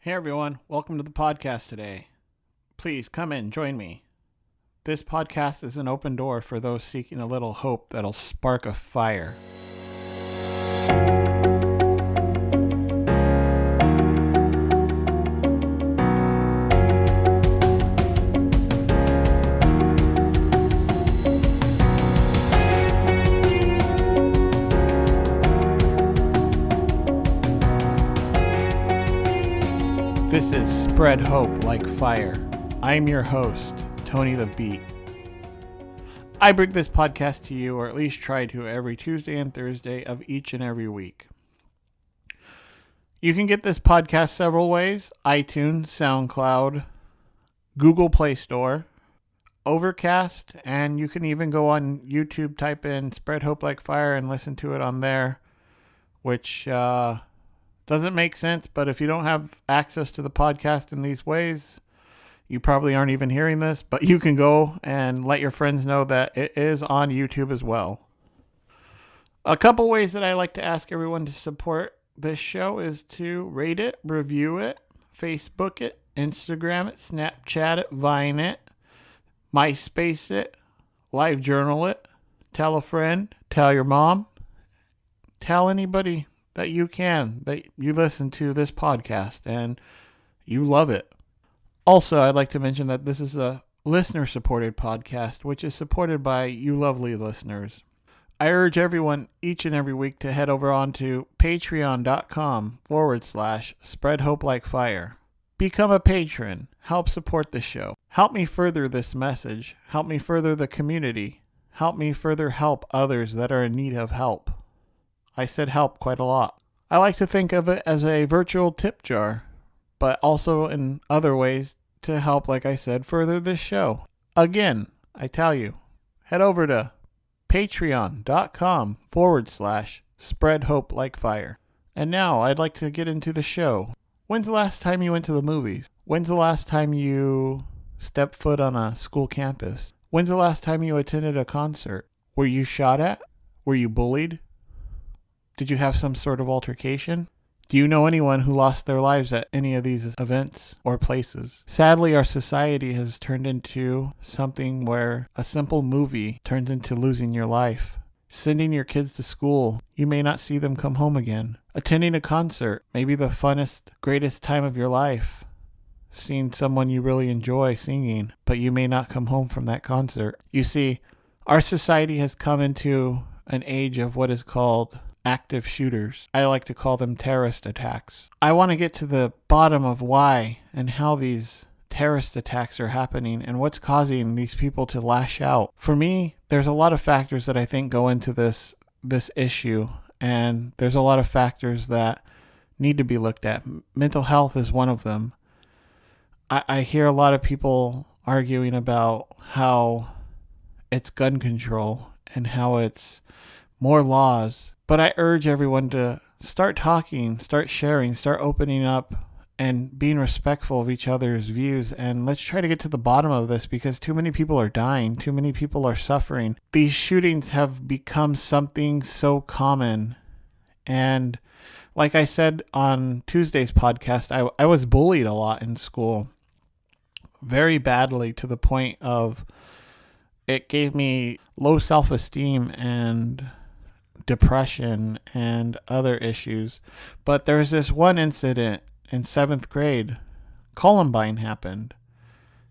Hey everyone, welcome to the podcast today. Please come in, join me. This podcast is an open door for those seeking a little hope that'll spark a fire. This is Spread Hope Like Fire. I'm your host, Tony the Beat. I bring this podcast to you, or at least try to, every Tuesday and Thursday of each and every week. You can get this podcast several ways: iTunes, SoundCloud, Google Play Store, Overcast, and you can even go on YouTube, type in Spread Hope Like Fire and listen to it on there, which doesn't make sense, but if you don't have access to the podcast in these ways, you probably aren't even hearing this, but you can go and let your friends know that it is on YouTube as well. A couple ways that I like to ask everyone to support this show is to rate it, review it, Facebook it, Instagram it, Snapchat it, Vine it, MySpace it, LiveJournal it, tell a friend, tell your mom, tell anybody that you listen to this podcast and you love it. Also, I'd like to mention that this is a listener-supported podcast, which is supported by you lovely listeners. I urge everyone each and every week to head over onto patreon.com/spreadhopelikefire. Become a patron. Help support the show. Help me further this message. Help me further the community. Help me further help others that are in need of help. I said help quite a lot. I like to think of it as a virtual tip jar, but also in other ways to help, like I said, further this show. Again, I tell you, head over to patreon.com/spreadhopelikefire. And now I'd like to get into the show. When's the last time you went to the movies? When's the last time you stepped foot on a school campus? When's the last time you attended a concert? Were you shot at? Were you bullied? Did you have some sort of altercation? Do you know anyone who lost their lives at any of these events or places? Sadly, our society has turned into something where a simple movie turns into losing your life. Sending your kids to school, you may not see them come home again. Attending a concert, maybe the funnest, greatest time of your life. Seeing someone you really enjoy singing, but you may not come home from that concert. You see, our society has come into an age of what is called active shooters. I like to call them terrorist attacks. I want to get to the bottom of why and how these terrorist attacks are happening and what's causing these people to lash out. For me, there's a lot of factors that I think go into this issue, and there's a lot of factors that need to be looked at. Mental health is one of them. I hear a lot of people arguing about how it's gun control and how it's more laws. But I urge everyone to start talking, start sharing, start opening up and being respectful of each other's views. And let's try to get to the bottom of this, because too many people are dying. Too many people are suffering. These shootings have become something so common. And like I said on Tuesday's podcast, I was bullied a lot in school, very badly, to the point of it gave me low self-esteem and depression and other issues. But there was this one incident in 7th grade. Columbine happened.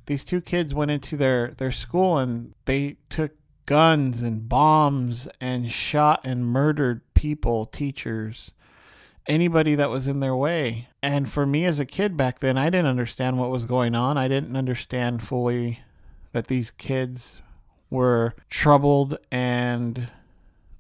These two kids went into their school and they took guns and bombs and shot and murdered people, teachers, anybody that was in their way. And for me as a kid back then, I didn't understand what was going on. I didn't understand fully that these kids were troubled and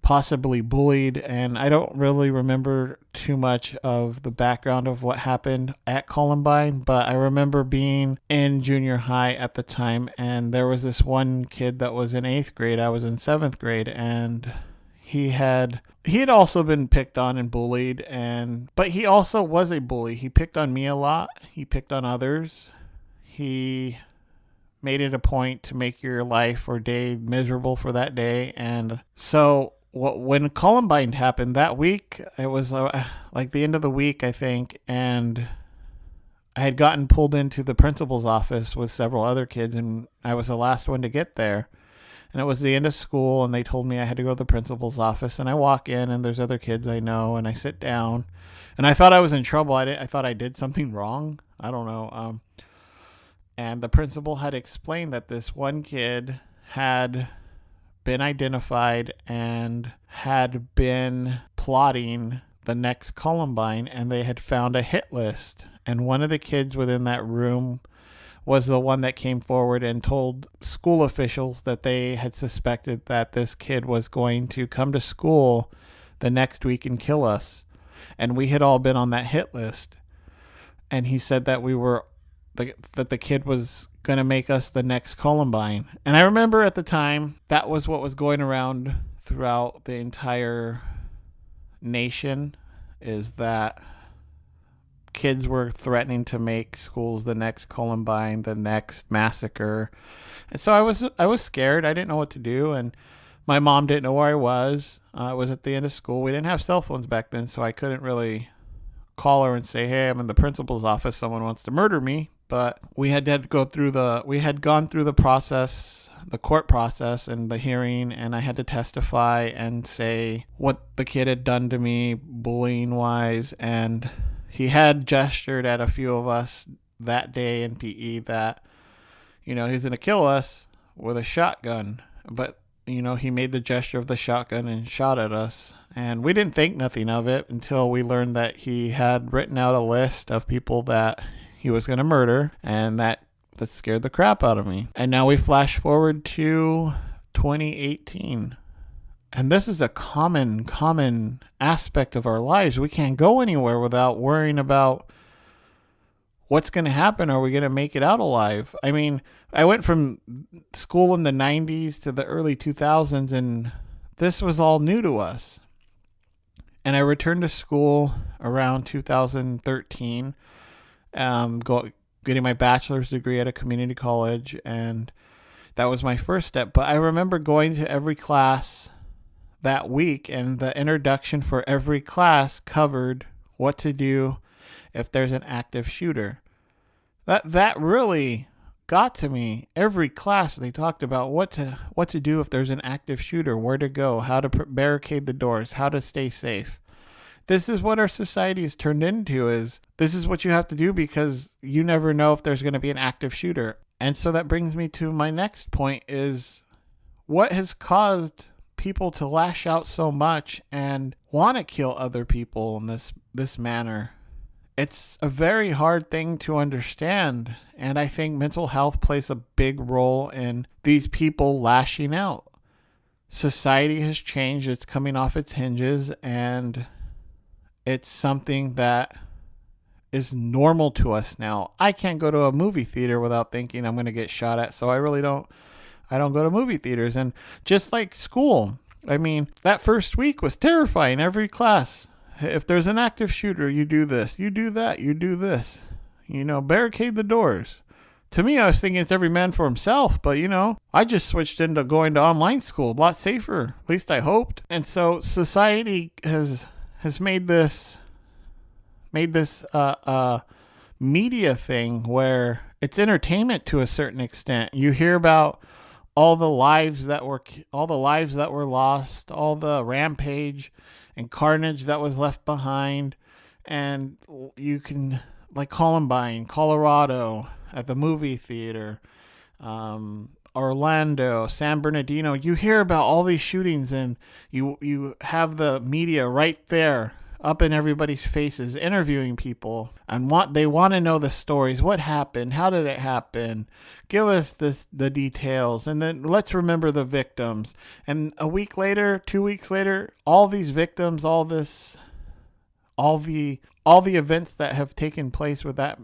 possibly bullied, and I don't really remember too much of the background of what happened at Columbine, but I remember being in junior high at the time, and there was this one kid that was in 8th grade. I was in 7th grade, and he had also been picked on and bullied, but he also was a bully. He picked on me a lot. He picked on others. He made it a point to make your life or day miserable for that day. And so when Columbine happened that week, it was like the end of the week, I think, and I had gotten pulled into the principal's office with several other kids, and I was the last one to get there. And it was the end of school, and they told me I had to go to the principal's office. And I walk in, and there's other kids I know, and I sit down. And I thought I was in trouble. I thought I did something wrong. I don't know. And the principal had explained that this one kid had been identified and had been plotting the next Columbine, and they had found a hit list. And one of the kids within that room was the one that came forward and told school officials that they had suspected that this kid was going to come to school the next week and kill us. And we had all been on that hit list. And he said that that the kid was going to make us the next Columbine. And I remember at the time, that was what was going around throughout the entire nation, is that kids were threatening to make schools the next Columbine, the next massacre. And so I was scared. I didn't know what to do. And my mom didn't know where I was. I was at the end of school. We didn't have cell phones back then, so I couldn't really call her and say, hey, I'm in the principal's office. Someone wants to murder me. But we had gone through the process, the court process and the hearing, and I had to testify and say what the kid had done to me bullying wise. And he had gestured at a few of us that day in PE that, he was going to kill us with a shotgun. But, he made the gesture of the shotgun and shot at us. And we didn't think nothing of it until we learned that he had written out a list of people that he was going to murder. And that scared the crap out of me. And now we flash forward to 2018. And this is a common aspect of our lives. We can't go anywhere without worrying about what's going to happen. Are we going to make it out alive? I mean, I went from school in the 90s to the early 2000s, and this was all new to us. And I returned to school around 2013, getting my bachelor's degree at a community college, and that was my first step. But I remember going to every class that week, and the introduction for every class covered what to do if there's an active shooter. That really got to me. Every class they talked about what to do if there's an active shooter, where to go, how to barricade the doors, how to stay safe. This is what our society has turned into. This is what you have to do because you never know if there's going to be an active shooter. And so that brings me to my next point, is what has caused people to lash out so much and want to kill other people in this manner. It's a very hard thing to understand, and I think mental health plays a big role in these people lashing out. Society has changed. It's coming off its hinges, and it's something that is normal to us now. I can't go to a movie theater without thinking I'm going to get shot at, so I don't go to movie theaters. And just like school, I mean, that first week was terrifying. Every class, if there's an active shooter, you do this, you do that, you do this, barricade the doors. To me, I was thinking it's every man for himself, but I just switched into going to online school, a lot safer, at least I hoped. And so society has made this media thing where it's entertainment to a certain extent. You hear about all the lives that were lost, all the rampage and carnage that was left behind, and you can, like Columbine, Colorado, at the movie theater, Orlando, San Bernardino. You hear about all these shootings, and you have the media right there up in everybody's faces, interviewing people, and they want to know the stories. What happened? How did it happen? Give us the details, and then let's remember the victims. And a week later, 2 weeks later, all these victims, all the events that have taken place with that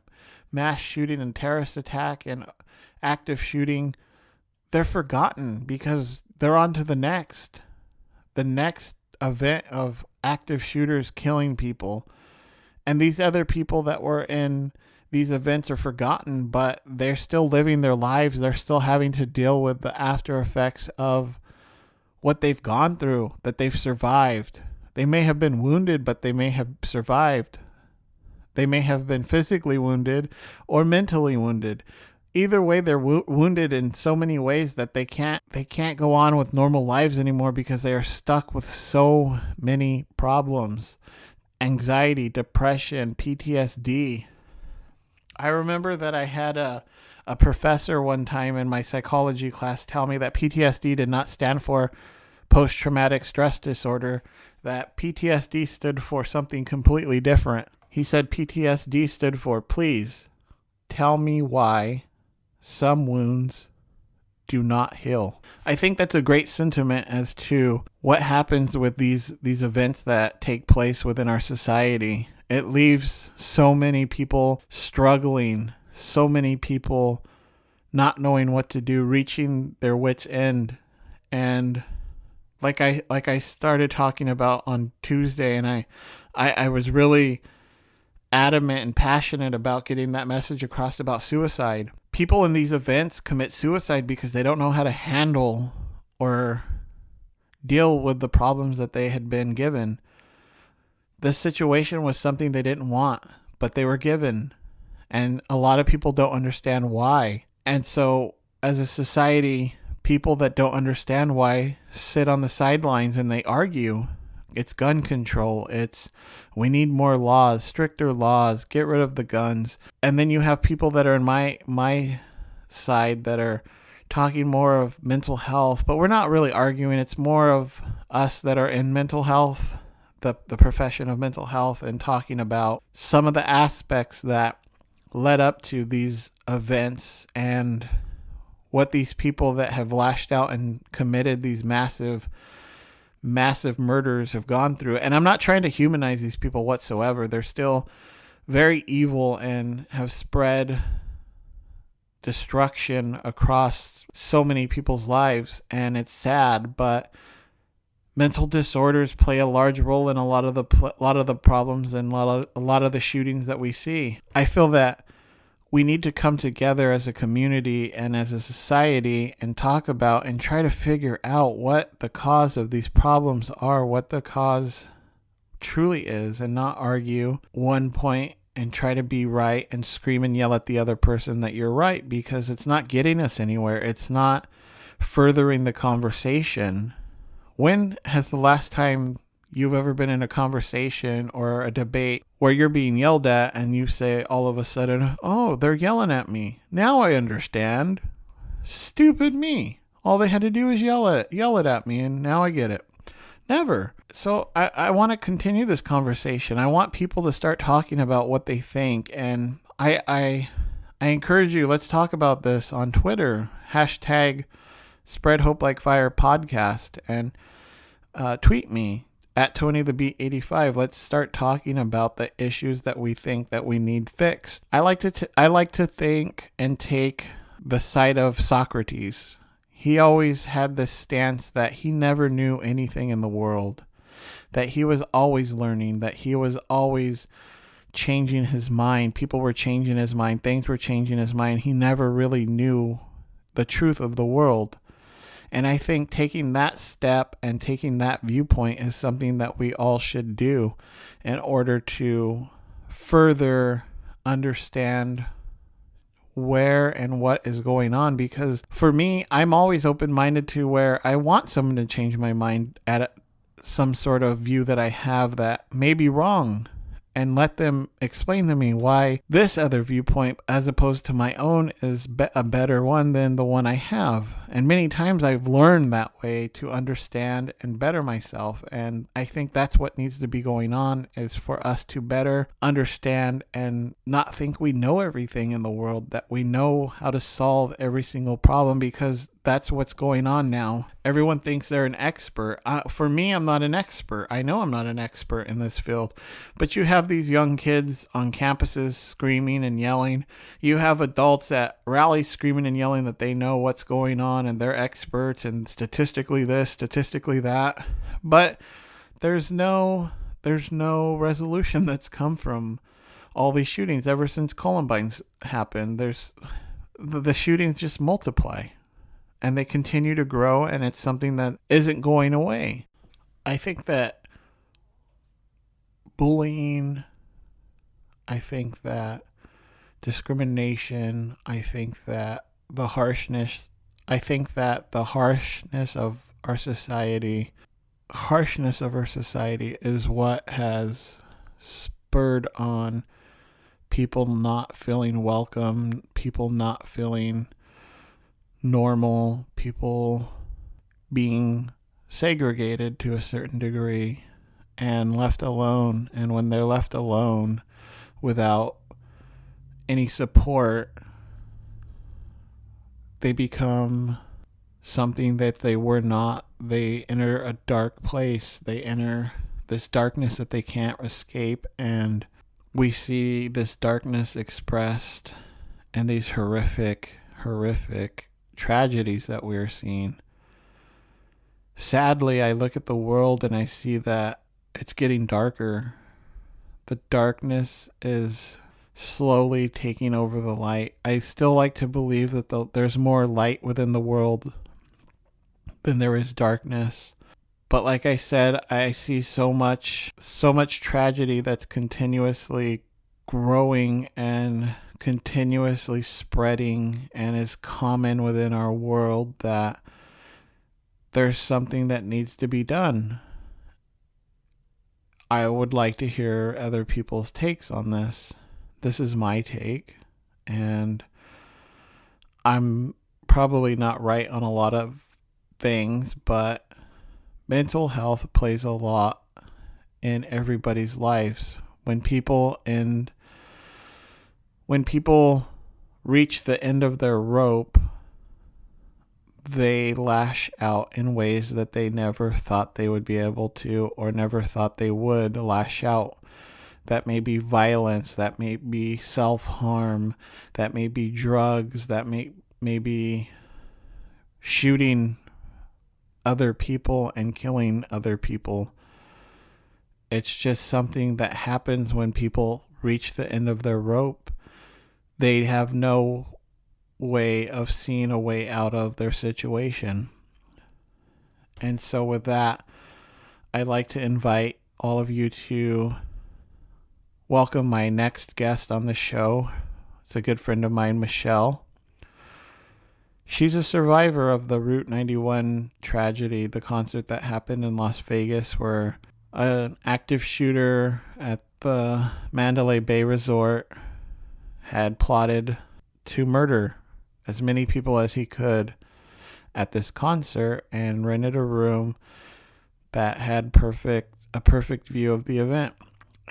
mass shooting and terrorist attack and active shooting, they're forgotten because they're on to the next event of active shooters killing people. And these other people that were in these events are forgotten, but they're still living their lives. They're still having to deal with the after effects of what they've gone through, that they've survived. They may have been wounded, but they may have survived. They may have been physically wounded or mentally wounded. Either way, they're wounded in so many ways that they can't go on with normal lives anymore because they are stuck with so many problems. Anxiety, depression, PTSD. I remember that I had a professor one time in my psychology class tell me that PTSD did not stand for post-traumatic stress disorder, that PTSD stood for something completely different. He said PTSD stood for, please tell me why some wounds do not heal. I think that's a great sentiment as to what happens with these events that take place within our society. It leaves so many people struggling, so many people not knowing what to do, reaching their wits' end. And like I started talking about on Tuesday, and I was really adamant and passionate about getting that message across about suicide. People in these events commit suicide because they don't know how to handle or deal with the problems that they had been given. This situation was something they didn't want, but they were given. And a lot of people don't understand why. And so as a society, people that don't understand why sit on the sidelines and they argue. It's gun control. It's we need more laws, stricter laws, get rid of the guns. And then you have people that are in my side that are talking more of mental health, but we're not really arguing. It's more of us that are in mental health, the profession of mental health, and talking about some of the aspects that led up to these events and what these people that have lashed out and committed these massive murders have gone through. And I'm not trying to humanize these people whatsoever. They're still very evil and have spread destruction across so many people's lives. And it's sad, but mental disorders play a large role in a lot of the problems and a lot of the shootings that we see. I feel that we need to come together as a community and as a society and talk about and try to figure out what the cause of these problems are, what the cause truly is, and not argue one point and try to be right and scream and yell at the other person that you're right, because it's not getting us anywhere. It's not furthering the conversation. When has the last time you've ever been in a conversation or a debate where you're being yelled at and you say all of a sudden, oh, they're yelling at me. Now I understand. Stupid me. All they had to do is yell it at me, and now I get it. Never. So I want to continue this conversation. I want people to start talking about what they think. And I encourage you, let's talk about this on Twitter. # Spread Hope Like Fire podcast, and tweet me at TonyTheBeat85. Let's start talking about the issues that we think that we need fixed. I like to think and take the side of Socrates. He always had this stance that he never knew anything in the world, that he was always learning, that he was always changing his mind. People were changing his mind. Things were changing his mind. He never really knew the truth of the world. And I think taking that step and taking that viewpoint is something that we all should do in order to further understand where and what is going on. Because for me, I'm always open-minded to where I want someone to change my mind at some sort of view that I have that may be wrong, and let them explain to me why this other viewpoint, as opposed to my own, is a better one than the one I have. And many times I've learned that way to understand and better myself. And I think that's what needs to be going on, is for us to better understand and not think we know everything in the world, that we know how to solve every single problem, because that's what's going on now. Everyone thinks they're an expert. For me, I'm not an expert. I know I'm not an expert in this field. But you have these young kids on campuses screaming and yelling. You have adults at rallies screaming and yelling that they know what's going on and they're experts and statistically this, statistically that. But there's no resolution that's come from all these shootings ever since Columbine's happened. The shootings just multiply. And they continue to grow, and it's something that isn't going away. I think that bullying, I think that discrimination, I think that the harshness of our society, is what has spurred on people not feeling welcome, people not feeling normal, people being segregated to a certain degree and left alone. And when they're left alone without any support, they become something that they were not. They enter a dark place. They enter this darkness that they can't escape. And we see this darkness expressed in these horrific tragedies that we are seeing. Sadly, I look at the world and I see that it's getting darker. The darkness is slowly taking over the light. I still like to believe that there's more light within the world than there is darkness. But like I said, I see so much tragedy that's continuously growing and continuously spreading and is common within our world that there's something that needs to be done. I would like to hear other people's takes on this. This is my take, and I'm probably not right on a lot of things, but mental health plays a lot in everybody's lives. When people reach the end of their rope, they lash out in ways that they never thought they would be able to, or never thought they would lash out. That may be violence, that may be self-harm, that may be drugs, that may be shooting other people and killing other people. It's just something that happens when people reach the end of their rope. They have no way of seeing a way out of their situation. And so with that, I'd like to invite all of you to welcome my next guest on the show. It's a good friend of mine, Michelle. She's a survivor of the Route 91 tragedy, the concert that happened in Las Vegas where an active shooter at the Mandalay Bay Resort had plotted to murder as many people as he could at this concert and rented a room that had a perfect view of the event.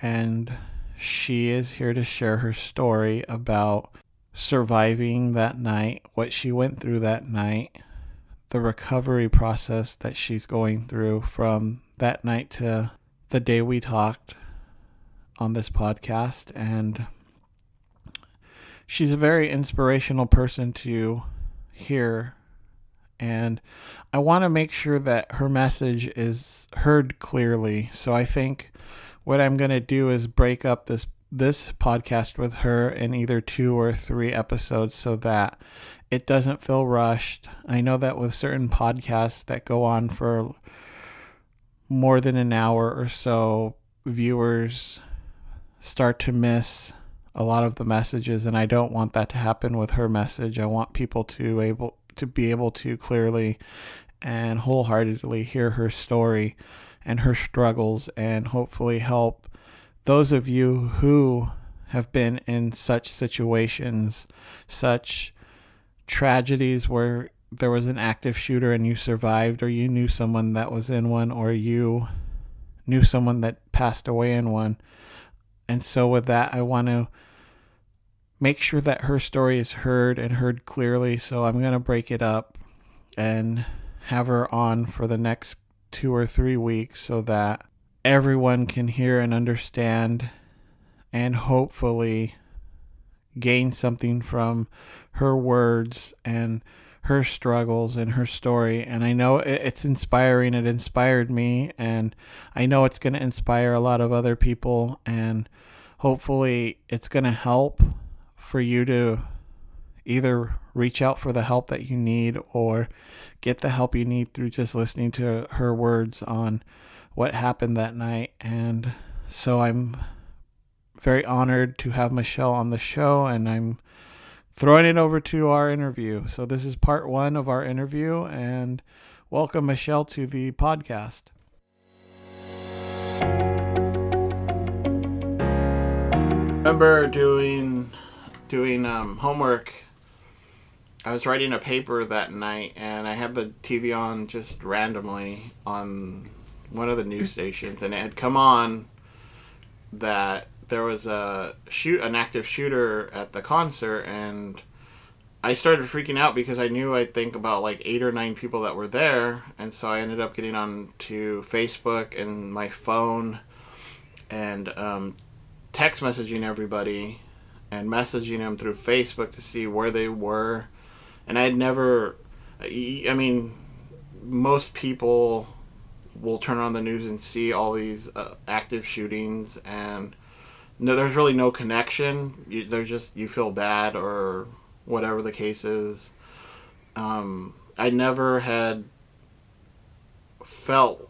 And she is here to share her story about surviving that night, what she went through that night, the recovery process that she's going through from that night to the day we talked on this podcast. And she's a very inspirational person to hear. And I want to make sure that her message is heard clearly. So I think what I'm going to do is break up this podcast with her in either 2 or 3 episodes so that it doesn't feel rushed. I know that with certain podcasts that go on for more than an hour or so, viewers start to miss a lot of the messages, and I don't want that to happen with her message. I want people to be able to clearly and wholeheartedly hear her story and her struggles, and hopefully help those of you who have been in such situations, such tragedies where there was an active shooter and you survived, or you knew someone that was in one, or you knew someone that passed away in one. And so with that, I want to make sure that her story is heard and heard clearly. So I'm going to break it up and have her on for the next 2 or 3 weeks so that everyone can hear and understand and hopefully gain something from her words and her struggles and her story. And I know it's inspiring. It inspired me, and I know it's going to inspire a lot of other people, and hopefully it's going to help for you to either reach out for the help that you need or get the help you need through just listening to her words on what happened that night. And so I'm very honored to have Michelle on the show, and I'm throwing it over to our interview. So this is part 1 of our interview, and welcome, Michelle, to the podcast. I remember doing homework. I was writing a paper that night, and I had the TV on just randomly on one of the news stations, and it had come on that there was an active shooter at the concert, and I started freaking out because I knew, I think, about like 8 or 9 people that were there, and so I ended up getting on to Facebook and my phone and text messaging everybody and messaging them through Facebook to see where they were. And I had never, I mean, most people will turn on the news and see all these active shootings, and no, there's really no connection. You feel bad or whatever the case is. I never had felt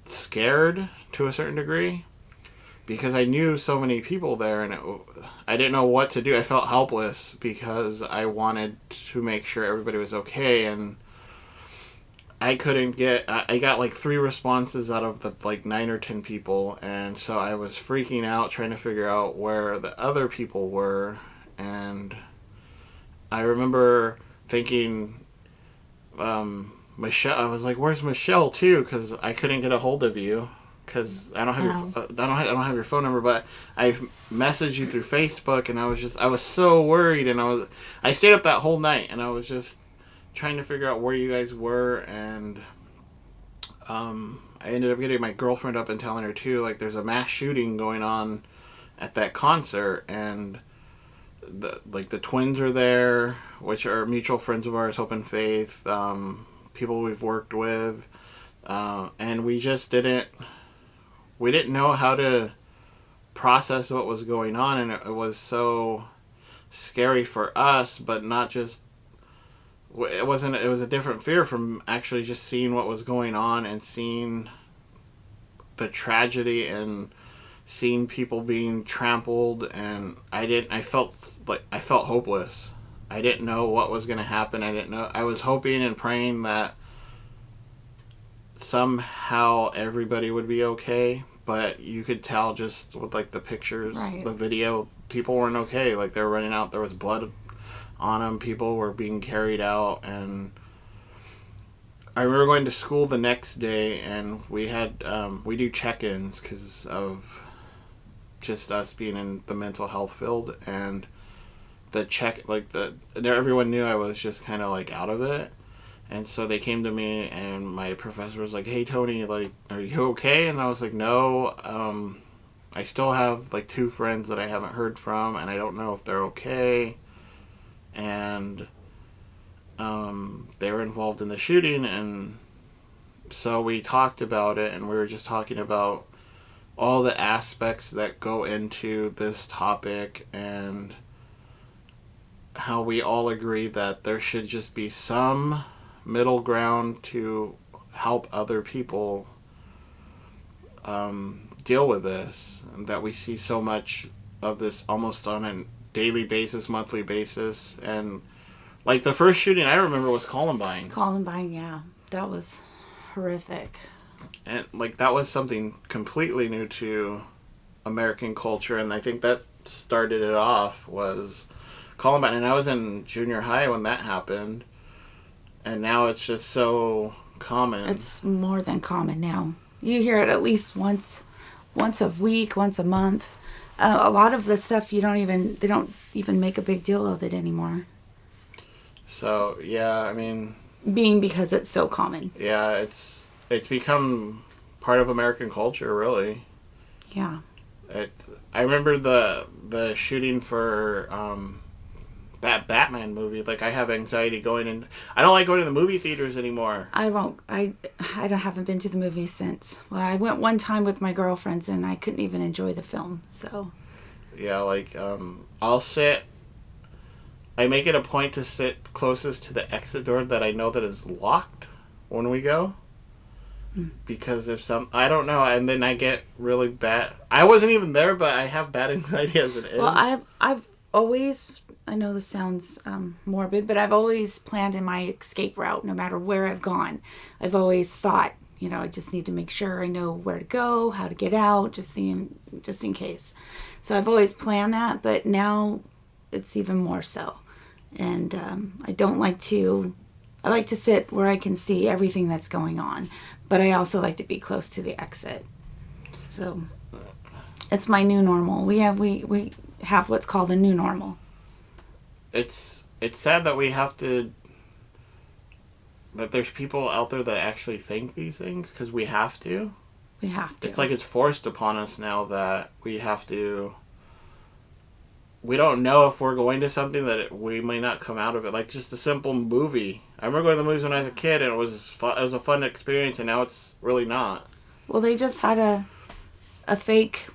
scared to a certain degree because I knew so many people there, and I didn't know what to do. I felt helpless because I wanted to make sure everybody was okay, and I got like 3 responses out of the like 9 or 10 people, and so I was freaking out trying to figure out where the other people were. And I remember thinking, Michelle, I was like, where's Michelle too? Because I couldn't get a hold of you because I don't have your phone number, but I messaged you through Facebook, and I was so worried, and I stayed up that whole night, and I was just trying to figure out where you guys were. And I ended up getting my girlfriend up and telling her too, like, there's a mass shooting going on at that concert, and the twins are there, which are mutual friends of ours, Hope and Faith, people we've worked with, and we didn't know how to process what was going on, and it was so scary for us, but not just, it was a different fear from actually just seeing what was going on and seeing the tragedy and seeing people being trampled. And I felt hopeless. I didn't know what was going to happen. I was hoping and praying that somehow everybody would be okay, but you could tell just with like the pictures, right, the video, people weren't okay. Like, they were running out, there was blood on them, people were being carried out. And I remember going to school the next day, and we had we do check-ins because of just us being in the mental health field, and everyone knew I was just kind of like out of it. And so they came to me, and my professor was like, hey, Tony, like, are you okay? And I was like, no, I still have like 2 friends that I haven't heard from, and I don't know if they're okay. And they were involved in the shooting, and so we talked about it, and we were just talking about all the aspects that go into this topic, and how we all agree that there should just be some middle ground to help other people deal with this, and that we see so much of this almost on a daily basis, monthly basis. And like the first shooting I remember was Columbine. Yeah, that was horrific. And like that was something completely new to American culture, and I think that started it off was Columbine. And I was in junior high when that happened, and now it's just so common. It's more than common now. You hear it at least once a week, once a month. A lot of the stuff they don't even make a big deal of it anymore. So yeah, I mean, because it's so common. Yeah, it's become part of American culture, really. Yeah. I remember the shooting for that Batman movie. Like, I have anxiety going in. I don't like going to the movie theaters anymore. I won't. I haven't been to the movies since. Well, I went one time with my girlfriends, and I couldn't even enjoy the film. So. Yeah, like I make it a point to sit closest to the exit door that I know that is locked when we go. because if I don't know, and then I get really bad. I wasn't even there, but I have bad anxiety as it is. Well, I've always, I know this sounds morbid, but I've always planned in my escape route, no matter where I've gone. I've always thought, I just need to make sure I know where to go, how to get out, just in case. So I've always planned that, but now it's even more so. And I like to sit where I can see everything that's going on, but I also like to be close to the exit. So it's my new normal. We have what's called a new normal. It's sad that we have to, that there's people out there that actually think these things, because we have to. We have to. It's like it's forced upon us now that we have to. We don't know if we're going to something that we may not come out of it. Like just a simple movie. I remember going to the movies when I was a kid, and it was a fun experience, and now it's really not. Well, they just had a fake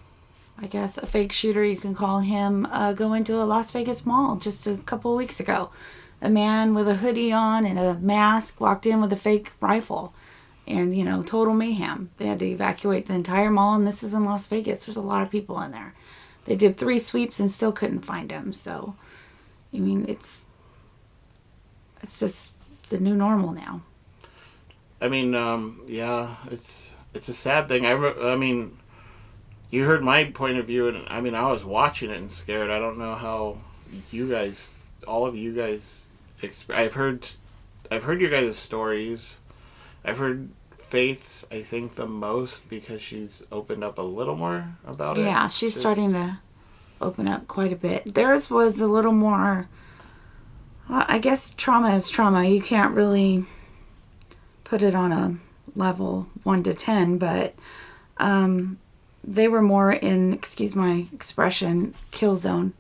shooter, you can call him, go into a Las Vegas mall just a couple of weeks ago. A man with a hoodie on and a mask walked in with a fake rifle, and total mayhem. They had to evacuate the entire mall, and this is in Las Vegas. There's a lot of people in there. They did 3 sweeps and still couldn't find him. So, it's just the new normal now. I mean, yeah, it's a sad thing. I mean, you heard my point of view, and I mean, I was watching it and scared. I don't know how all of you guys, I've heard your guys' stories. I've heard Faith's, I think, the most, because she's opened up a little more about it. Yeah, she's starting to open up quite a bit. Theirs was a little more, I guess trauma is trauma. You can't really put it on a level 1 to 10, but they were more in, excuse my expression, kill zone.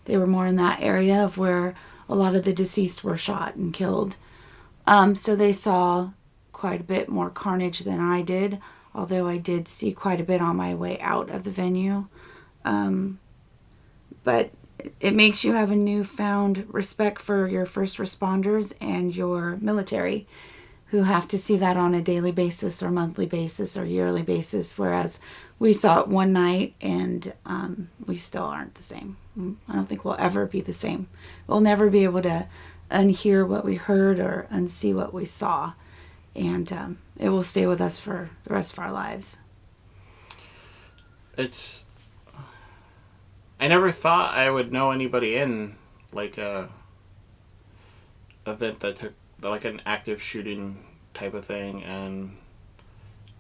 They were more in that area of where a lot of the deceased were shot and killed. So they saw quite a bit more carnage than I did, although I did see quite a bit on my way out of the venue. But it makes you have a newfound respect for your first responders and your military, who have to see that on a daily basis or monthly basis or yearly basis, whereas we saw it one night and we still aren't the same. I don't think we'll ever be the same. We'll never be able to unhear what we heard or unsee what we saw. And it will stay with us for the rest of our lives. I never thought I would know anybody in like a event that took like an active shooting type of thing, and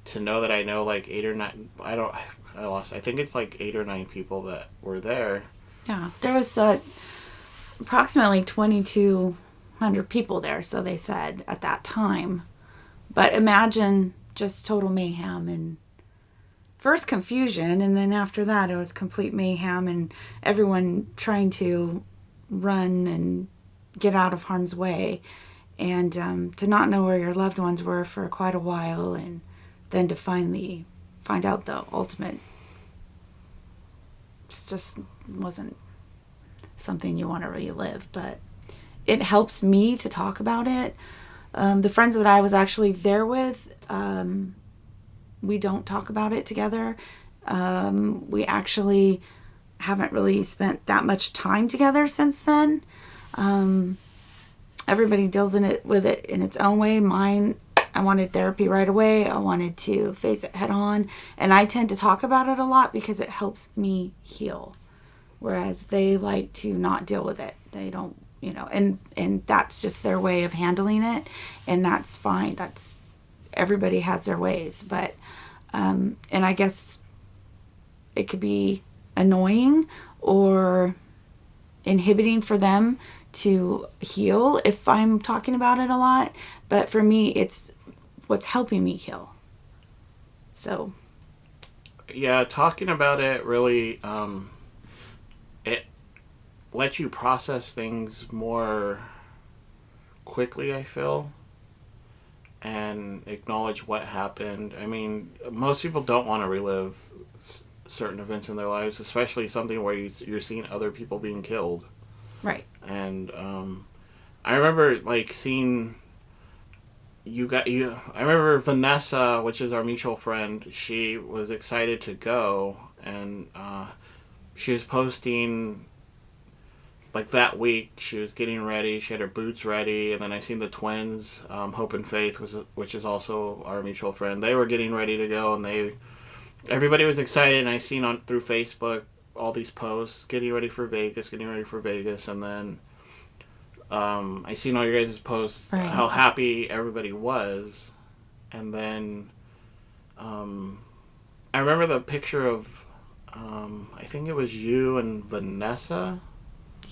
to know that I know like 8 or 9, I think it's like 8 or 9 people that were there. Yeah, there was approximately 2,200 people there, so they said at that time. But imagine just total mayhem and first confusion, and then after that it was complete mayhem and everyone trying to run and get out of harm's way, and to not know where your loved ones were for quite a while, and then to find out the ultimate. It just wasn't something you want to relive, but it helps me to talk about it. The friends that I was actually there with, we don't talk about it together. We actually haven't really spent that much time together since then. Everybody deals with it in its own way. Mine, I wanted therapy right away. I wanted to face it head on. And I tend to talk about it a lot because it helps me heal. Whereas they like to not deal with it. They don't, and that's just their way of handling it. And that's fine. Everybody has their ways. But, and I guess it could be annoying or inhibiting for them to heal if I'm talking about it a lot, but for me it's what's helping me heal. So yeah, talking about it really it lets you process things more quickly, I feel, and acknowledge what happened. I mean, most people don't want to relive certain events in their lives, especially something where you're seeing other people being killed. Right. And I remember like seeing I remember Vanessa, which is our mutual friend. She was excited to go, and she was posting like that week. She was getting ready. She had her boots ready, and then I seen the twins, Hope and Faith, which is also our mutual friend. They were getting ready to go, and everybody was excited. And I seen on through Facebook all these posts, getting ready for Vegas, and then I seen all your guys' posts, Right. how happy everybody was, and then I remember the picture of I think it was you and Vanessa.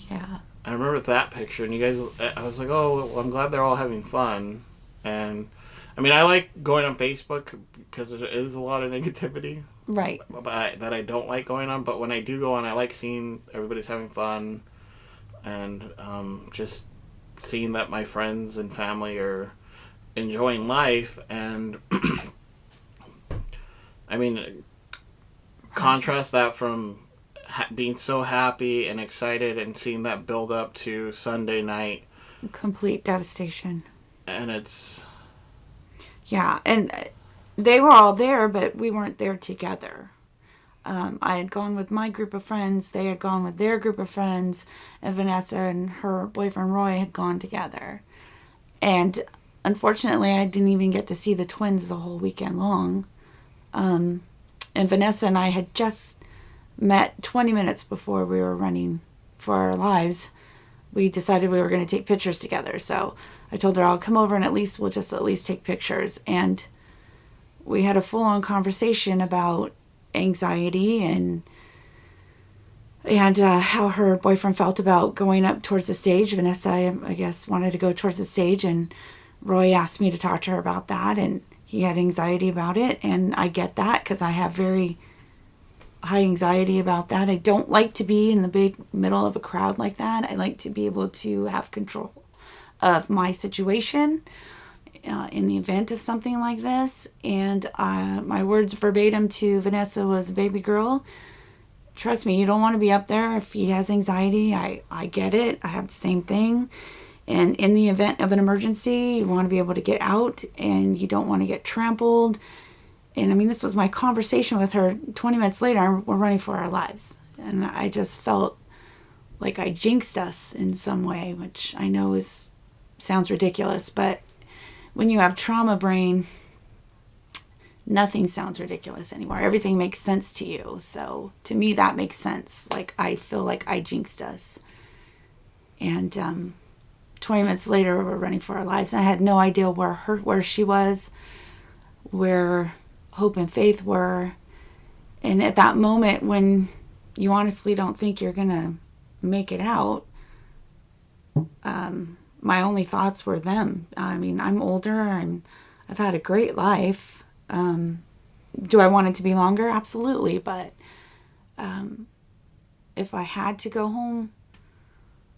Yeah. I remember that picture, and you guys. I was like, oh, well, I'm glad they're all having fun, and I mean, I like going on Facebook because there is a lot of negativity, Right. that I don't like going on. But when I do go on, I like seeing everybody's having fun, and just seeing that my friends and family are enjoying life. And I mean, contrast that from being so happy and excited and seeing that build up to Sunday night. Complete devastation. And it's... Yeah, and they were all there, but we weren't there together. I had gone with my group of friends, they had gone with their group of friends, and Vanessa and her boyfriend Roy had gone together. And unfortunately, I didn't even get to see the twins the whole weekend long. And Vanessa and I had just met 20 minutes before we were running for our lives. We decided we were going to take pictures together. So I told her, I'll come over and we'll just at least take pictures. And we had a full-on conversation about anxiety and how her boyfriend felt about going up towards the stage. Vanessa, I guess, wanted to go towards the stage, and Roy asked me to talk to her about that, and he had anxiety about it, and I get that because I have very high anxiety about that. I don't like to be in the big middle of a crowd like that. I like to be able to have control of my situation in the event of something like this. And my words verbatim to Vanessa was, baby girl, trust me, you don't want to be up there. If he has anxiety, I get it. I have the same thing. And in the event of an emergency, you want to be able to get out, and you don't want to get trampled. And I mean, this was my conversation with her. 20 minutes later, we're running for our lives. And I just felt like I jinxed us in some way, which I know sounds ridiculous, but when you have trauma brain, nothing sounds ridiculous anymore. Everything makes sense to you. So to me, that makes sense. Like, I feel like I jinxed us. And 20 minutes later, we're running for our lives. And I had no idea where she was, where Hope and Faith were. And at that moment, when you honestly don't think you're going to make it out, my only thoughts were them. I mean, I'm older and I've had a great life. Do I want it to be longer? Absolutely. But if I had to go home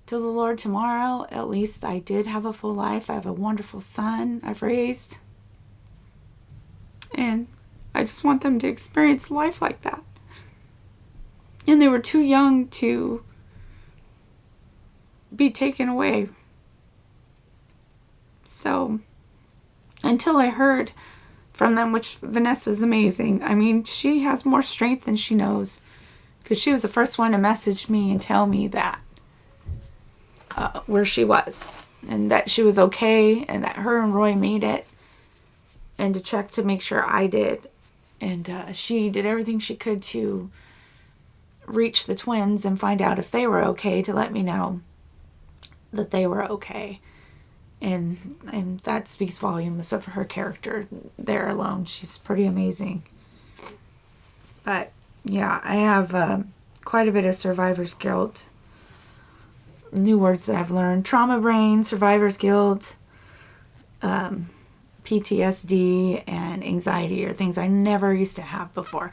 to the Lord tomorrow, at least I did have a full life. I have a wonderful son I've raised. And I just want them to experience life like that. And they were too young to be taken away. So until I heard from them, which Vanessa's amazing. I mean, she has more strength than she knows, because she was the first one to message me and tell me that where she was, and that she was okay, and that her and Roy made it, and to check to make sure I did. And she did everything she could to reach the twins and find out if they were okay, to let me know that they were okay. And that speaks volumes of her character there alone. She's pretty amazing. But yeah, I have quite a bit of survivor's guilt. New words that I've learned: trauma brain, survivor's guilt, PTSD, and anxiety are things I never used to have before.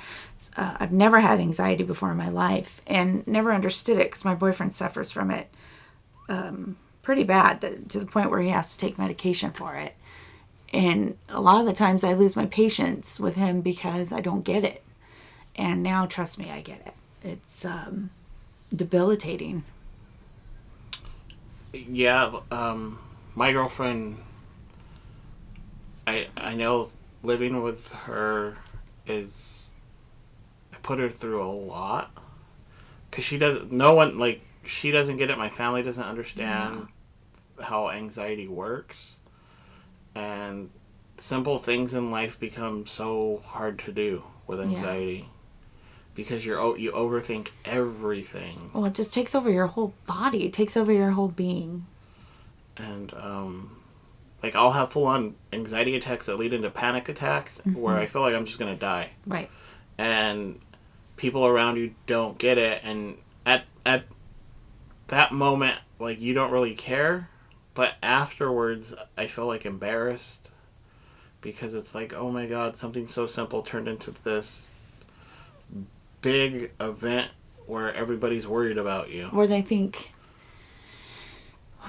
I've never had anxiety before in my life, and never understood it because my boyfriend suffers from it pretty bad, to the point where he has to take medication for it. And a lot of the times I lose my patience with him because I don't get it. And now, trust me, I get it. It's debilitating. Yeah, my girlfriend I know living with her is, I put her through a lot. Because she doesn't, no one, like, she doesn't get it. My family doesn't understand how anxiety works. And simple things in life become so hard to do with anxiety. Yeah. Because you overthink everything. Well, it just takes over your whole body. It takes over your whole being. And, like, I'll have full-on anxiety attacks that lead into panic attacks where I feel like I'm just going to die. Right. And people around you don't get it. And at that moment, like, you don't really care. But afterwards, I feel, like, embarrassed. Because it's like, oh, my God, something so simple turned into this big event where everybody's worried about you. Where they think,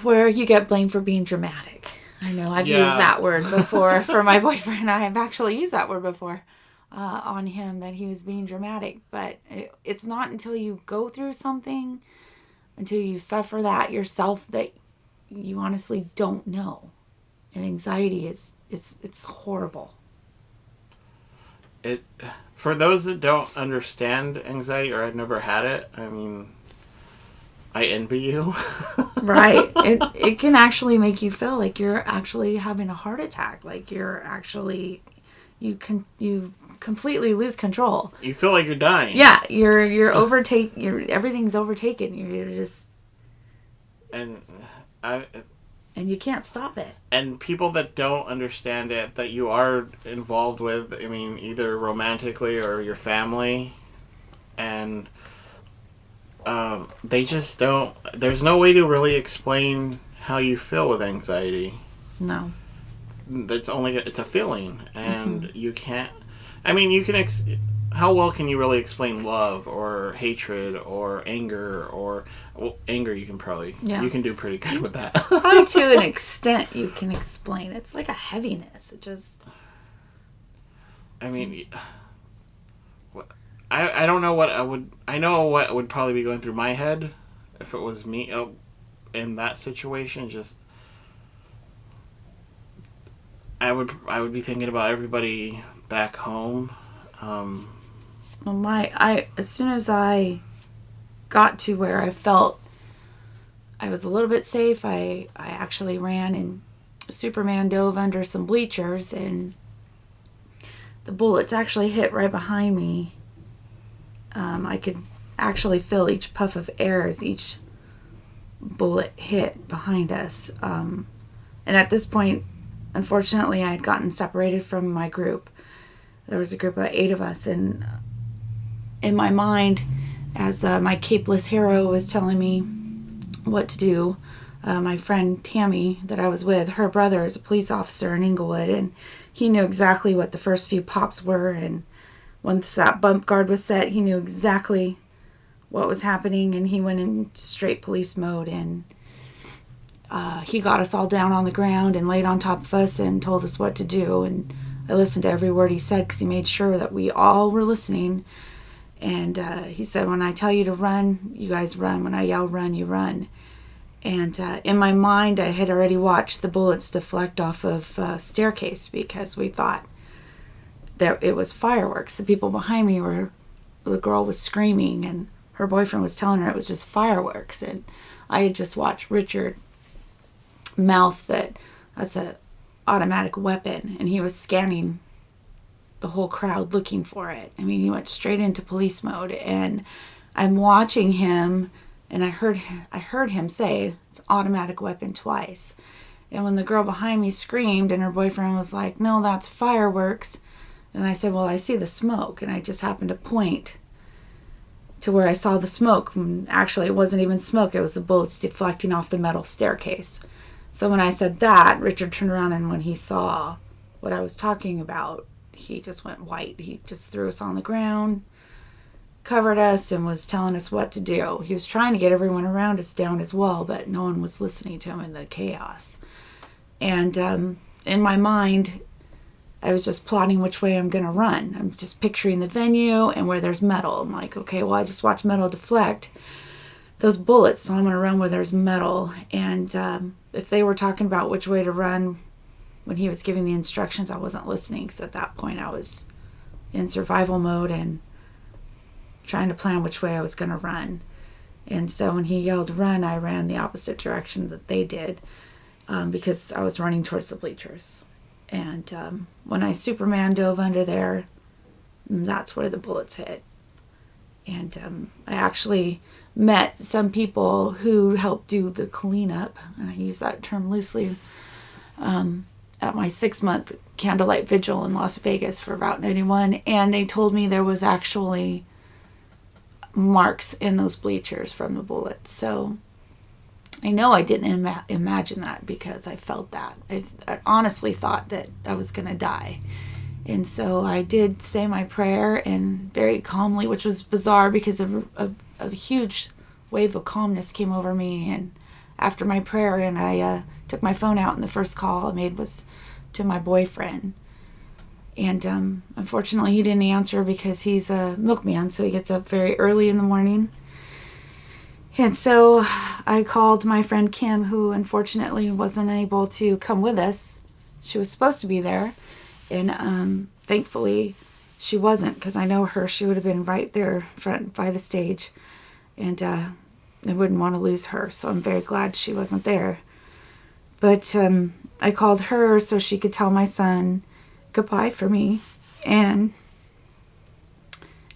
where you get blamed for being dramatic. I know I've used that word before for my boyfriend. I have actually used that word before on him, that he was being dramatic. But it's not until you go through something, until you suffer that yourself, that you honestly don't know. And anxiety it's horrible. For those that don't understand anxiety or have never had it, I mean, I envy you. Right. It can actually make you feel like you're actually having a heart attack. Like you're actually, you completely lose control. You feel like you're dying. Yeah, everything's overtaken. You're just, and you can't stop it. And people that don't understand it, that you are involved with, I mean, either romantically or your family, and they just don't, there's no way to really explain how you feel with anxiety. No. It's a feeling, and you can't, I mean, you can, how well can you really explain love or hatred or anger or, well, anger you can probably, you can do pretty good with that. Probably to an extent you can explain. It's like a heaviness. It just, I mean, I don't know what I know what would probably be going through my head if it was me in that situation. Just, I would be thinking about everybody back home. Well, as soon as I got to where I felt I was a little bit safe, I actually ran and Superman dove under some bleachers, and the bullets actually hit right behind me. I could actually feel each puff of air as each bullet hit behind us. And at this point, unfortunately, I had gotten separated from my group. There was a group of 8 of us, and in my mind, as my capeless hero was telling me what to do, my friend Tammy that I was with, her brother is a police officer in Inglewood, and he knew exactly what the first few pops were, and once that bump guard was set, he knew exactly what was happening, and he went into straight police mode, and he got us all down on the ground and laid on top of us and told us what to do, and I listened to every word he said because he made sure that we all were listening. And he said, when I tell you to run, you guys run. When I yell run, you run. And in my mind, I had already watched the bullets deflect off of a staircase because we thought that it was fireworks. The people behind me the girl was screaming and her boyfriend was telling her it was just fireworks. And I had just watched Richard mouth that's an automatic weapon, and he was scanning the whole crowd looking for it. I mean, he went straight into police mode, and I'm watching him, and I heard him say it's automatic weapon twice. And when the girl behind me screamed and her boyfriend was like, no, that's fireworks, and I said, well, I see the smoke, and I just happened to point to where I saw the smoke. And actually, it wasn't even smoke, it was the bullets deflecting off the metal staircase. So when I said that, Richard turned around, and when he saw what I was talking about, he just went white. He just threw us on the ground, covered us, and was telling us what to do. He was trying to get everyone around us down as well, but no one was listening to him in the chaos. And in my mind, I was just plotting which way I'm going to run. I'm just picturing the venue and where there's metal. I'm like, okay, well, I just watched metal deflect those bullets, so I'm going to run where there's metal. And if they were talking about which way to run, when he was giving the instructions, I wasn't listening, because at that point I was in survival mode and trying to plan which way I was going to run. And so when he yelled run, I ran the opposite direction that they did, because I was running towards the bleachers. And when I Superman dove under there, that's where the bullets hit. And I actually met some people who helped do the cleanup, and I use that term loosely, at my 6-month candlelight vigil in Las Vegas for Route 91, and they told me there was actually marks in those bleachers from the bullets. So I know I didn't imagine that, because I felt that. I honestly thought that I was going to die. And so I did say my prayer, and very calmly, which was bizarre because a huge wave of calmness came over me. And after my prayer, and I took my phone out, and the first call I made was to my boyfriend. And unfortunately, he didn't answer because he's a milkman, so he gets up very early in the morning. And so I called my friend Kim, who unfortunately wasn't able to come with us. She was supposed to be there, and thankfully she wasn't, because I know her. She would have been right there front by the stage, and I wouldn't want to lose her, so I'm very glad she wasn't there. But I called her so she could tell my son goodbye for me and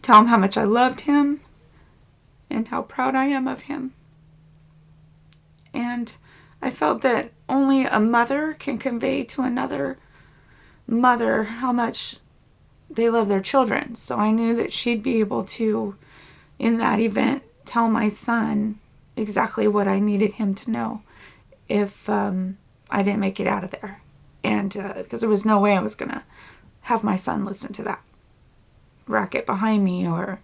tell him how much I loved him and how proud I am of him. And I felt that only a mother can convey to another mother how much they love their children. So I knew that she'd be able to, in that event, tell my son exactly what I needed him to know if I didn't make it out of there. And because there was no way I was going to have my son listen to that racket behind me, or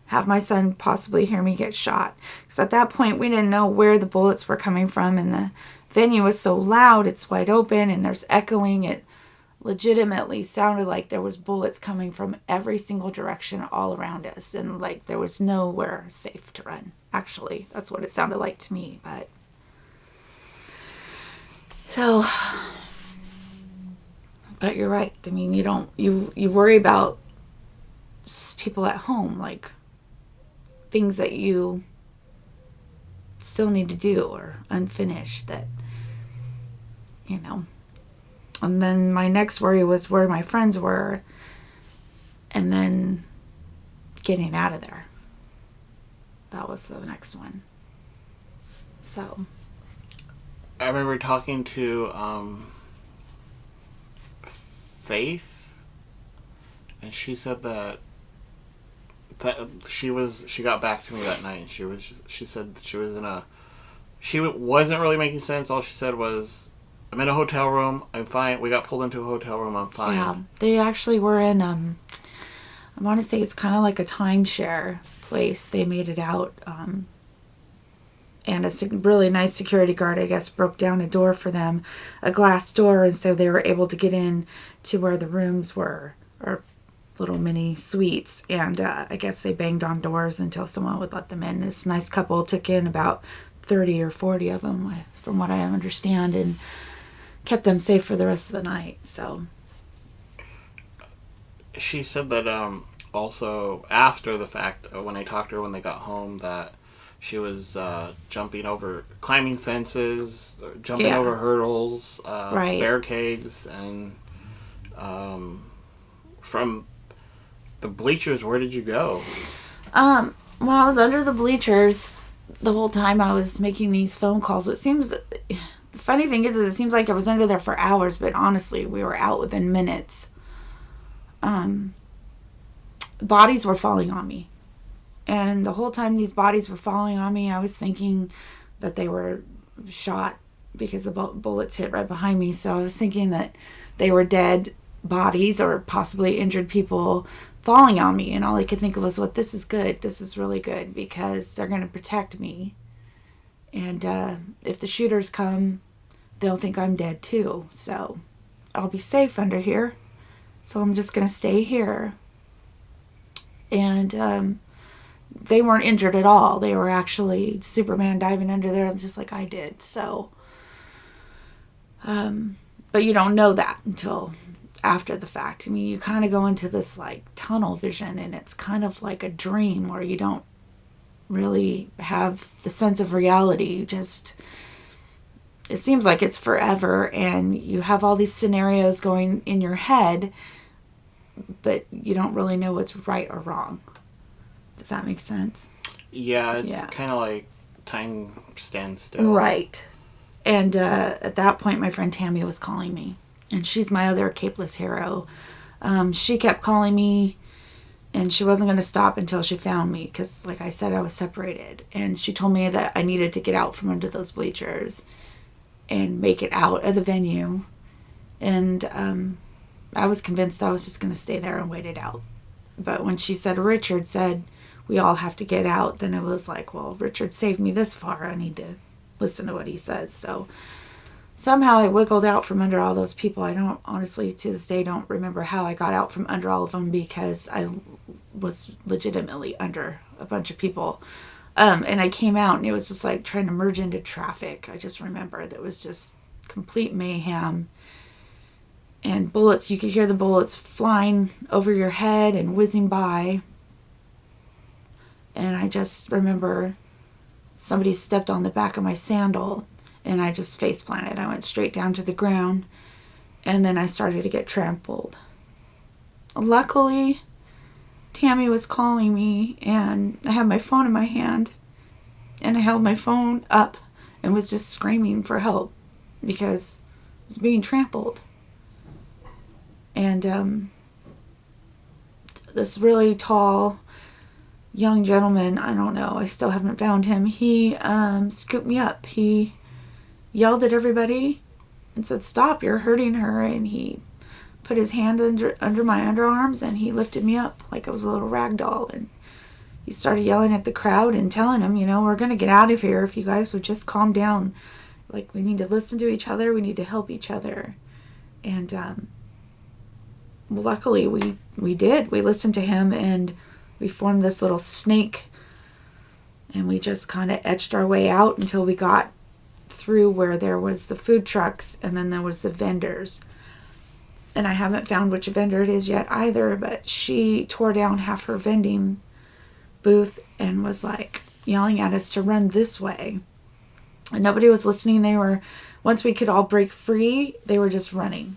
have my son possibly hear me get shot. Because at that point, we didn't know where the bullets were coming from, and the venue was so loud, it's wide open, and there's echoing. It legitimately sounded like there was bullets coming from every single direction all around us, and like there was nowhere safe to run. Actually, that's what it sounded like to me. But you're right. I mean, you worry about people at home, like things that you still need to do or unfinished that, And then my next worry was where my friends were, and then getting out of there. That was the next one. So I remember talking to Faith, and she said that she got back to me that night, and she said that she wasn't really making sense. All she said was, I'm in a hotel room, I'm fine. We got pulled into a hotel room, I'm fine. Yeah, they actually were in I want to say it's kind of like a timeshare place. They made it out, and a really nice security guard, I guess, broke down a door for them, a glass door, and so they were able to get in to where the rooms were, or little mini suites. And I guess they banged on doors until someone would let them in. This nice couple took in about 30 or 40 of them, from what I understand, and kept them safe for the rest of the night. So she said that also after the fact, when I talked to her when they got home, that she was climbing fences, jumping over hurdles, right. barricades, and from the bleachers, where did you go? Well, I was under the bleachers the whole time I was making these phone calls. The funny thing is it seems like I was under there for hours, but honestly, we were out within minutes. Bodies were falling on me. And the whole time these bodies were falling on me, I was thinking that they were shot, because the bullets hit right behind me. So I was thinking that they were dead bodies or possibly injured people falling on me. And all I could think of was, well, this is good. This is really good, because they're going to protect me. And if the shooters come, they'll think I'm dead too. So I'll be safe under here. So I'm just going to stay here. And they weren't injured at all. They were actually Superman diving under there just like I did. So But you don't know that until after the fact. I mean, you kind of go into this like tunnel vision, and it's kind of like a dream where you don't really have the sense of reality. You just, it seems like it's forever, and you have all these scenarios going in your head, but you don't really know what's right or wrong. Does that make sense? Yeah, it's kind of like time stands still. Right. And at that point, my friend Tammy was calling me. And she's my other capeless hero. She kept calling me, and she wasn't going to stop until she found me. Because, like I said, I was separated. And she told me that I needed to get out from under those bleachers and make it out of the venue. And I was convinced I was just going to stay there and wait it out. But when she said Richard said we all have to get out, then it was like, well, Richard saved me this far. I need to listen to what he says. So somehow I wiggled out from under all those people. I don't, honestly, to this day, don't remember how I got out from under all of them, because I was legitimately under a bunch of people. And I came out, and it was just like trying to merge into traffic. I just remember that was just complete mayhem. And bullets, you could hear the bullets flying over your head and whizzing by. And I just remember somebody stepped on the back of my sandal, and I just face planted. I went straight down to the ground, and then I started to get trampled. Luckily, Tammy was calling me, and I had my phone in my hand, and I held my phone up and was just screaming for help because I was being trampled. And this really tall young gentleman, I don't know, I still haven't found him, he scooped me up. He yelled at everybody and said, "Stop, you're hurting her." And he put his hand under my underarms, and he lifted me up like I was a little rag doll. And he started yelling at the crowd and telling them, we're going to get out of here if you guys would just calm down. Like, we need to listen to each other. We need to help each other. And luckily we did. We listened to him, and we formed this little snake, and we just kind of etched our way out until we got through where there was the food trucks, and then there was the vendors. And I haven't found which vendor it is yet either, but she tore down half her vending booth and was like yelling at us to run this way. And nobody was listening. Once we could all break free, they were just running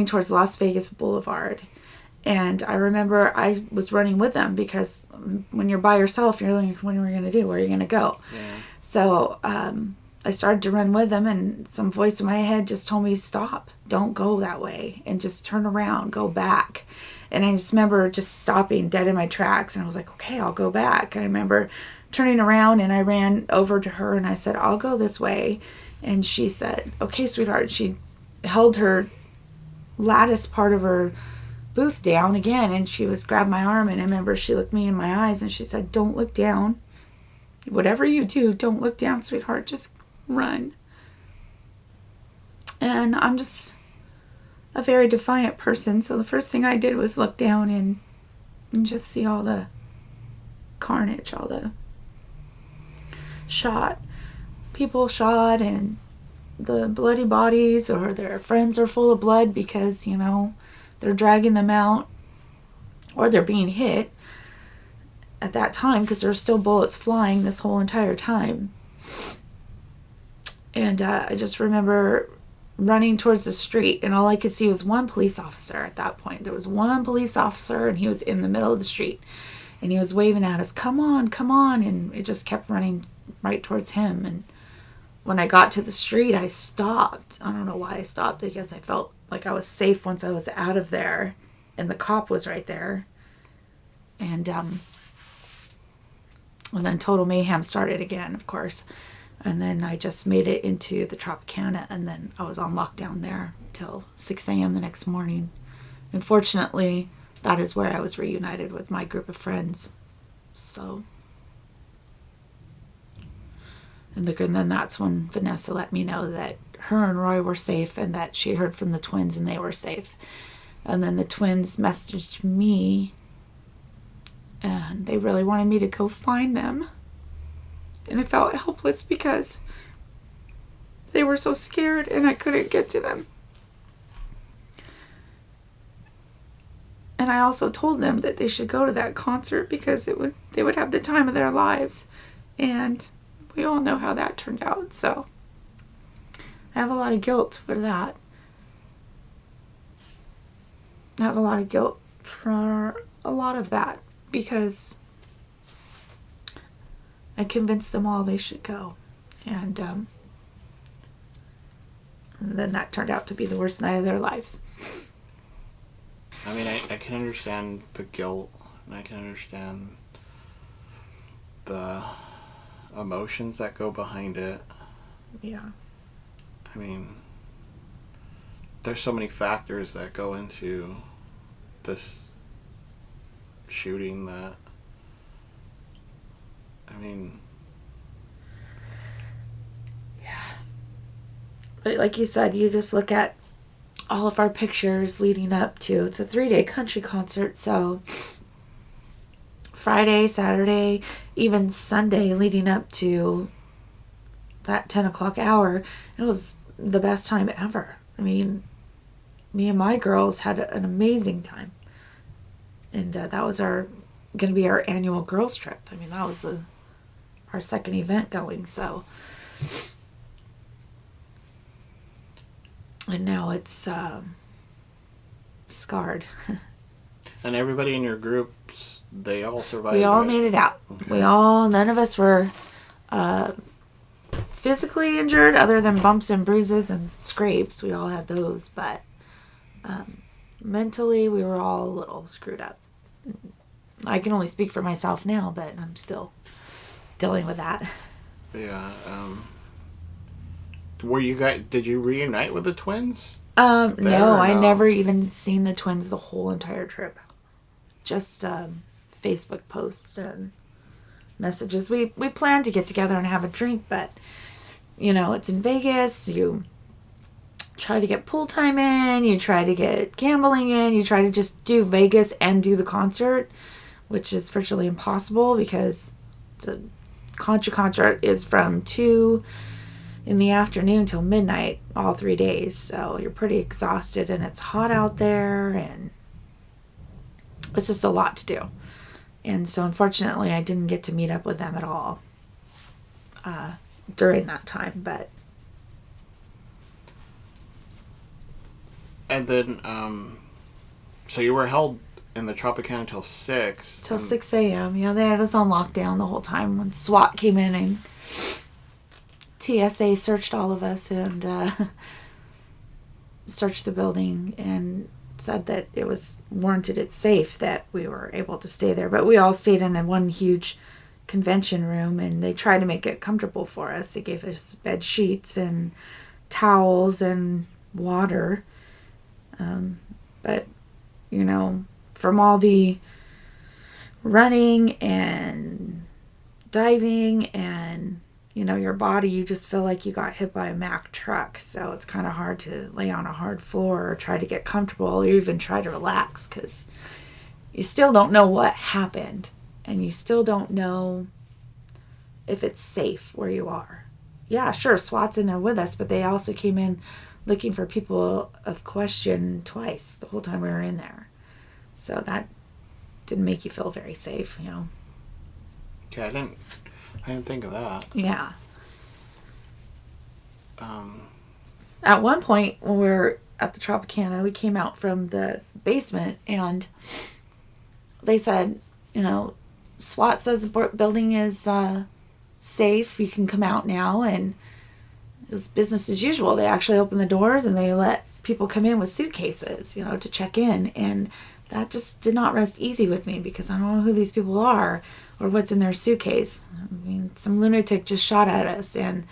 towards Las Vegas Boulevard. And I remember I was running with them, because when you're by yourself, you're like, what are we going to do? Where are you going to go? Yeah. So I started to run with them, and some voice in my head just told me, stop, don't go that way, and just turn around, go back. And I just remember just stopping dead in my tracks, and I was like, okay, I'll go back. And I remember turning around, and I ran over to her, and I said, I'll go this way. And she said, okay, sweetheart. She held her lattice part of her booth down again, and she grabbed my arm, and I remember she looked me in my eyes, and she said, don't look down. Whatever you do, don't look down, sweetheart. Just run. And I'm just a very defiant person, so the first thing I did was look down and just see all the carnage, all the people shot, and the bloody bodies, or their friends are full of blood because, they're dragging them out, or they're being hit at that time, because there were still bullets flying this whole entire time. And I just remember running towards the street, and all I could see was one police officer at that point. There was one police officer, and he was in the middle of the street, and he was waving at us, come on, and it just kept running right towards him. And when I got to the street, I stopped. I don't know why I stopped, because I felt like I was safe once I was out of there, and the cop was right there. And then total mayhem started again, of course. And then I just made it into the Tropicana, and then I was on lockdown there till 6 a.m. the next morning. And fortunately, that is where I was reunited with my group of friends. So, and then that's when Vanessa let me know that her and Roy were safe, and that she heard from the twins and they were safe. And then the twins messaged me, and they really wanted me to go find them. And I felt helpless because They were so scared and I couldn't get to them. And I also told them that they should go to that concert because they would have the time of their lives. And we all know how that turned out. So I have a lot of guilt for that. I have a lot of guilt for a lot of that because I convinced them all they should go. And then that turned out to be the worst night of their lives. I mean, I can understand the guilt, and I can understand the emotions that go behind it. Yeah. I mean, there's so many factors that go into this shooting that, I mean... Yeah. But like you said, you just look at all of our pictures leading up to, it's a 3-day country concert, so Friday, Saturday, even Sunday leading up to that 10 o'clock hour, it was the best time ever. I mean, me and my girls had an amazing time. And that was going to be our annual girls trip. I mean, that was our second event going, so. And now it's scarred. And everybody in your groups, they all survived. We all right? made it out. Okay. None of us were physically injured other than bumps and bruises and scrapes. We all had those, but mentally we were all a little screwed up. I can only speak for myself now, but I'm still dealing with that. Yeah. Did you reunite with the twins? No, I never even seen the twins the whole entire trip. Just Facebook posts and messages. We planned to get together and have a drink, but it's in Vegas. You try to get pool time in, you try to get gambling in, you try to just do Vegas and do the concert, which is virtually impossible because the country concert is from 2 in the afternoon till midnight all 3 days. So you're pretty exhausted and it's hot out there and it's just a lot to do. And so unfortunately I didn't get to meet up with them at all during that time. But and then so you were held in the Tropicana until 6. Till 6 a.m. Yeah, they had us on lockdown the whole time when SWAT came in and TSA searched all of us and searched the building and said that it was warranted, it's safe that we were able to stay there. But we all stayed in one huge convention room and they tried to make it comfortable for us. They gave us bed sheets and towels and water. But, from all the running and diving and your body, you just feel like you got hit by a Mack truck. So it's kind of hard to lay on a hard floor or try to get comfortable or even try to relax because you still don't know what happened and you still don't know if it's safe where you are. Yeah, sure, SWAT's in there with us, but they also came in looking for people of question twice the whole time we were in there. So that didn't make you feel very safe, Yeah, I didn't think of that. Yeah. At one point, when we were at the Tropicana, we came out from the basement and they said, SWAT says the building is safe. You can come out now. And it was business as usual. They actually opened the doors and they let people come in with suitcases, to check in. And that just did not rest easy with me because I don't know who these people are or what's in their suitcase. I mean, some lunatic just shot at us and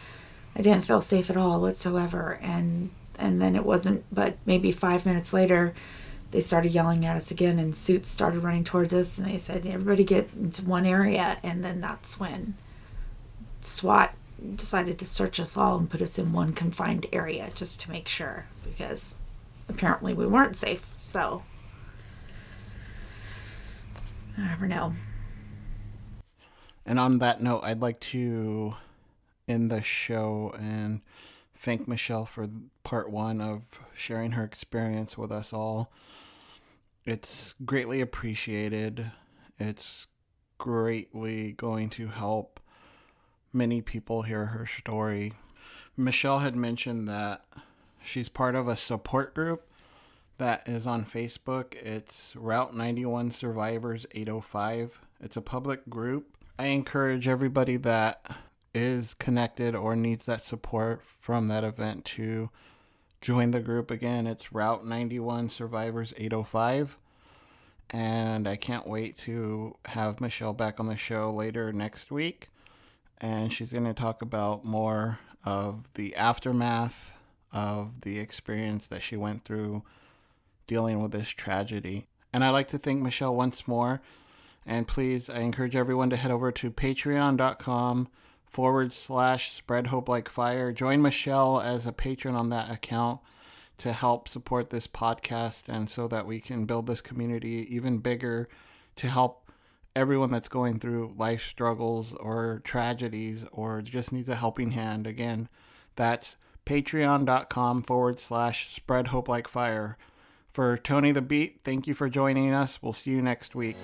I didn't feel safe at all whatsoever. And then it wasn't, but maybe 5 minutes later, they started yelling at us again and suits started running towards us and they said, everybody get into one area. And then that's when SWAT decided to search us all and put us in one confined area just to make sure because apparently we weren't safe. So I never know. And on that note, I'd like to end the show and thank Michelle for part 1 of sharing her experience with us all. It's greatly appreciated. It's greatly going to help many people hear her story. Michelle had mentioned that she's part of a support group that is on Facebook. It's Route 91 Survivors 805. It's a public group. I encourage everybody that is connected or needs that support from that event to join the group. Again, it's Route 91 Survivors 805. And I can't wait to have Michelle back on the show later next week. And she's going to talk about more of the aftermath of the experience that she went through dealing with this tragedy. And I'd like to thank Michelle once more. And please, I encourage everyone to head over to patreon.com/Spread Hope Like Fire. Join Michelle as a patron on that account to help support this podcast and so that we can build this community even bigger to help everyone that's going through life struggles or tragedies or just needs a helping hand. Again, that's patreon.com/Spread Hope Like Fire. For Tony the Beat, thank you for joining us. We'll see you next week.